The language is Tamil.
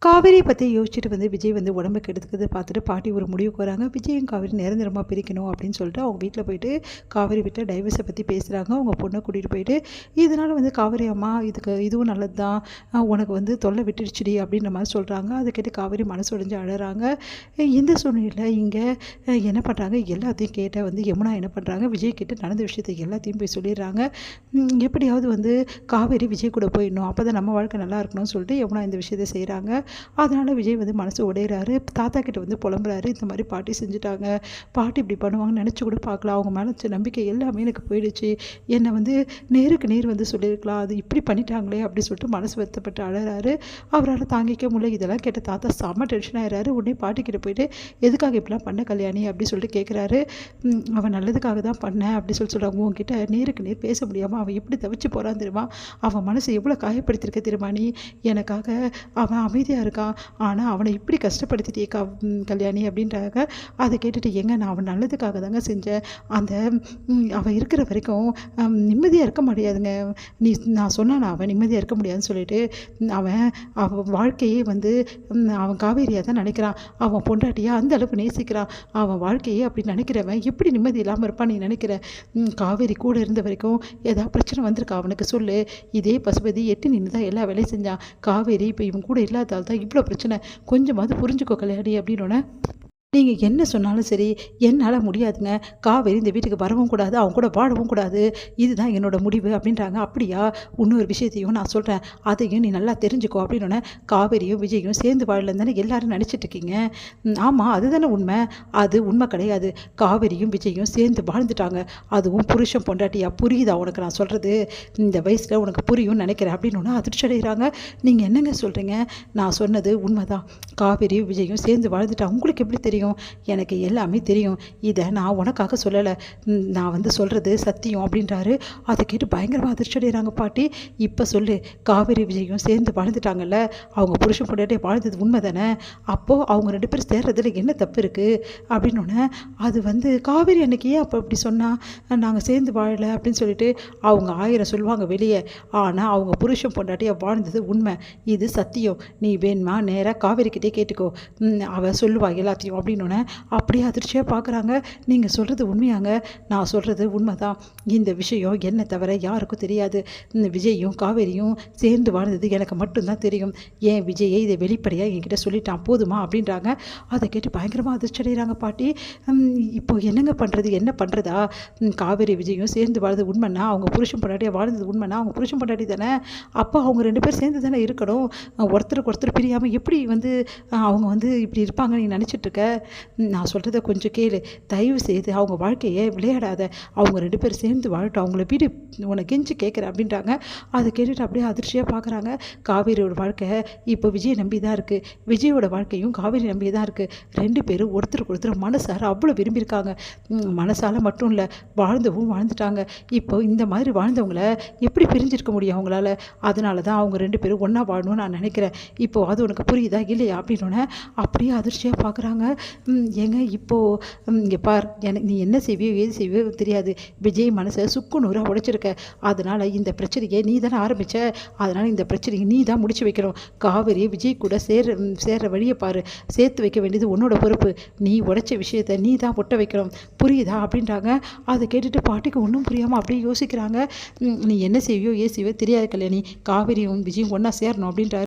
காவேரியை பற்றி யோசிச்சுட்டு விஜய் உடம்புக்கு எடுத்துக்கிறது பார்த்துட்டு பாட்டி ஒரு முடிவுக்கு வராங்க. விஜயும் காவேரி நிரந்தரமாக பிரிக்கணும் அப்படின்னு சொல்லிட்டு அவங்க வீட்டில் போயிட்டு காவேரி வீட்டில் டைவர்ஸை பற்றி பேசுகிறாங்க. அவங்க பொண்ணை கூட்டிகிட்டு போயிட்டு இதனால் காவேரி அம்மா இதுவும் நல்லது தான், உனக்கு தொல்லை விட்டுடுச்சுடி அப்படின்ற மாதிரி சொல்கிறாங்க. அதை கேட்டு காவேரி மனசு உடைஞ்சு அழறாங்க. இந்த சூழ்நிலையில் இங்கே என்ன பண்ணுறாங்க, எல்லாத்தையும் கேட்ட யமுனா என்ன பண்ணுறாங்க, விஜய் கிட்ட நடந்த விஷயத்தை எல்லாத்தையும் போய் சொல்லிடுறாங்க. எப்படியாவது காவேரி விஜய் கூட போயிடணும், அப்போ தான் நம்ம வாழ்க்கை நல்லா இருக்கணும்னு சொல்லிட்டு யமுனா இந்த விஷயத்தை செய்கிறாங்க. அதனால் விஜய் மனசு உடையிறாரு. தாத்தா கிட்ட புலம்புறாரு, இந்த மாதிரி பாட்டி செஞ்சுட்டாங்க, பாட்டி இப்படி பண்ணுவாங்கன்னு நினச்சி கூட பார்க்கலாம், அவங்க மேலே நம்பிக்கை எல்லாமே எனக்கு போயிடுச்சு, என்னை நேருக்கு நேர் சொல்லியிருக்கலாம், அது இப்படி பண்ணிட்டாங்களே அப்படி சொல்லிட்டு மனசு வருத்தப்பட்டு அழறாரு. அவரால் தாங்கிக்க முடியல. இதெல்லாம் கேட்ட தாத்தா செம்ம டென்ஷன் ஆகிறாரு. உடனே பாட்டிக்கிட்ட போயிட்டு எதுக்காக இப்படிலாம் பண்ண கல்யாணி அப்படி சொல்லிட்டு கேட்குறாரு. அவன் நல்லதுக்காக தான் பண்ணேன் அப்படி சொல்கிறாங்க. உங்ககிட்ட நேருக்கு நேர் பேச முடியாமல் அவன் எப்படி தவிச்சு போகிறான் தெரியுமா, அவன் மனசை எவ்வளோ காயப்படுத்தியிருக்க தெரியுமா நீ, எனக்காக அவன் அமைதியாக இருக்கான், ஆனால் அவனை இப்படி கஷ்டப்படுத்திட்டே கல்யாணி அப்படின்றாங்க. அதை கேட்டுட்டு நான் அவன் நல்லதுக்காக தாங்க செஞ்சேன், அந்த அவன் இருக்கிற வரைக்கும் நிம்மதியாக இருக்க முடியாதுங்க, நான் சொன்னான் அவன் நிம்மதியாக இருக்க முடியாதுன்னு சொல்லிட்டு அவன் வாழ்க்கையே அவன் காவேரியாக தான் நினைக்கிறான், அவன் பொண்டாட்டியாக அந்த அளவுக்கு நேசிக்கிறான், அவன் வாழ்க்கையே அப்படி நினைக்கிறவன் எப்படி நிம்மதி இல்லாமல் இருப்பான் நீ நினைக்கிற, காவேரி கூட இருந்த வரைக்கும் ஏதாவது பிரச்சனை வந்திருக்கா அவனுக்கு சொல்லு, இதே பசுபதி எட்டு நின்று தான் எல்லா வேலையும் செஞ்சான், காவேரி இப்போ இவன் கூட இல்லாதால் தான் இவ்வளோ பிரச்சனை, கொஞ்சமாவது புரிஞ்சுக்கோ கல்யாணி அப்படின்னோடனே, நீங்கள் என்ன சொன்னாலும் சரி என்னால் முடியாதுங்க, காவேரி இந்த வீட்டுக்கு வரவும் கூடாது, அவங்க கூட வாழவும் கூடாது, இதுதான் என்னோட முடிவு அப்படின்றாங்க. அப்படியா, இன்னொரு விஷயத்தையும் நான் சொல்கிறேன், அதையும் நீ நல்லா தெரிஞ்சுக்கோ அப்படின்னோடனே, காவேரியும் விஜயும் சேர்ந்து வாழலன்னு தானே எல்லாரும் நினச்சிட்டு இருக்கீங்க, ஆமாம் அதுதானே உண்மை, அது உண்மை கிடையாது, காவேரியும் விஜயும் சேர்ந்து வாழ்ந்துட்டாங்க, அதுவும் புருஷன் பொண்டாட்டியா, புரியுதா உனக்கு நான் சொல்கிறது, இந்த வயசில் உனக்கு புரியும்னு நினைக்கிறேன் அப்படின்னோடனே அதிர்ச்சி அடைகிறாங்க. நீங்கள் என்னங்க சொல்கிறீங்க, நான் சொன்னது உண்மை தான், காவேரியும் விஜயும் சேர்ந்து வாழ்ந்துட்டாங்க, உங்களுக்கு எப்படி தெரியும், எனக்கு எல்லாமே தெரியும், இதை நான் உனக்காக சொல்லலை, நான் சொல்கிறது சத்தியம் அப்படின்றாரு. அதை கேட்டு பயங்கரமாக அதிர்ச்சி அடைகிறாங்க பாட்டி. இப்போ சொல்லு, காவேரி விஜயும் சேர்ந்து வாழ்ந்துட்டாங்கல்ல, அவங்க புருஷன் பொண்டாட்டி வாழ்ந்தது உண்மை தானே, அப்போது அவங்க ரெண்டு பேரும் சேர்றதுல என்ன தப்பு இருக்குது அப்படின்னோடனே, அது காவேரி அன்னைக்கு ஏன் அப்போ அப்படி சொன்னால், நாங்கள் சேர்ந்து வாழலை அப்படின்னு சொல்லிட்டு அவங்க 1000 சொல்லுவாங்க வெளியே, ஆனால் அவங்க புருஷன் பொண்டாட்டியாக வாழ்ந்தது உண்மை, இது சத்தியம், நீ வேணுமா நேராக காவேரிக்கிட்டே கேட்டுக்கோ, அவள் சொல்லுவா எல்லாத்தையும் அப்படின்னு. அப்படியே அதிர்ச்சியாக பார்க்குறாங்க. நீங்கள் சொல்கிறது உண்மையாங்க, நான் சொல்கிறது உண்மை தான், இந்த விஷயம் என்னை தவிர யாருக்கும் தெரியாது, இந்த விஜயும் காவேரியும் சேர்ந்து வாழ்ந்தது எனக்கு மட்டும்தான் தெரியும், ஏன் விஜயை இதை வெளிப்படையாக என்கிட்ட சொல்லிட்டான் போதுமா அப்படின்றாங்க. அதை கேட்டு பயங்கரமாக அதிர்ச்சி அடைகிறாங்க பாட்டி. இப்போ என்னங்க பண்ணுறது, என்ன பண்ணுறதா, காவேரி விஜயும் சேர்ந்து வாழ்ந்தது உண்மைன்னா, அவங்க புருஷன் பொண்டாட்டியாக வாழ்ந்தது உண்மைன்னா, அவங்க புருஷன் பொண்டாட்டி தானே, அப்போ அவங்க ரெண்டு பேர் சேர்ந்து தானே இருக்கணும், ஒருத்தருக்கு ஒருத்தர் பிரியாமல் எப்படி அவங்க இப்படி இருப்பாங்க நீ நினச்சிட்ருக்க, நான் சொல்கிறத கொஞ்சம் கேளு, தயவு செய்து அவங்க வாழ்க்கையை விளையாடாத, அவங்க ரெண்டு பேரும் சேர்ந்து வாழட்டும், அவங்கள வீடு உன்னை கெஞ்சி கேட்குறேன் அப்படின்றாங்க. அதை கேட்டுட்டு அப்படியே அதிர்ச்சியாக பார்க்குறாங்க. காவேரியோட வாழ்க்கை இப்போ விஜயை நம்பி தான் இருக்குது, விஜயோட வாழ்க்கையும் காவேரி நம்பி தான் இருக்குது, ரெண்டு பேரும் ஒருத்தருக்கு ஒருத்தர் மனசார அவ்வளோ விரும்பியிருக்காங்க, மனசால மட்டும் இல்லை வாழ்ந்துட்டாங்க, இப்போ இந்த மாதிரி வாழ்ந்தவங்கள எப்படி பிரிஞ்சிருக்க முடியும் அவங்களால, அதனால தான் அவங்க ரெண்டு பேரும் ஒன்றா வாழணும்னு நான் நினைக்கிறேன், இப்போது அது உனக்கு புரியுதா இல்லையா அப்படின்னோடனே அப்படியே அதிர்ச்சியாக பார்க்குறாங்க. ஏங்க இப்போது இங்கே பார், எனக்கு நீ என்ன செய்வியோ ஏது செய்வியோ தெரியாது, விஜய் மனசை சுக்குநூறாக உடைச்சிருக்க, அதனால் இந்த பிரச்சனையை நீ தானே ஆரம்பித்த, அதனால் இந்த பிரச்சனையை நீ தான் முடிச்சு வைக்கணும், காவேரி விஜய் கூட சேர்ற வழியை பாரு, சேர்த்து வைக்க வேண்டியது உன்னோட பொறுப்பு, நீ உடைச்ச விஷயத்தை நீ தான் ஒட்ட வைக்கணும், புரியுதா அப்படின்றாங்க. அதை கேட்டுட்டு பாட்டிக்கு ஒன்றும் புரியாமல் அப்படியே யோசிக்கிறாங்க. நீ என்ன செய்வியோ ஏது செய்வியோ தெரியாது கல்யாணி, காவேரியும் விஜயும் ஒன்றா சேரணும் அப்படின்றாரு.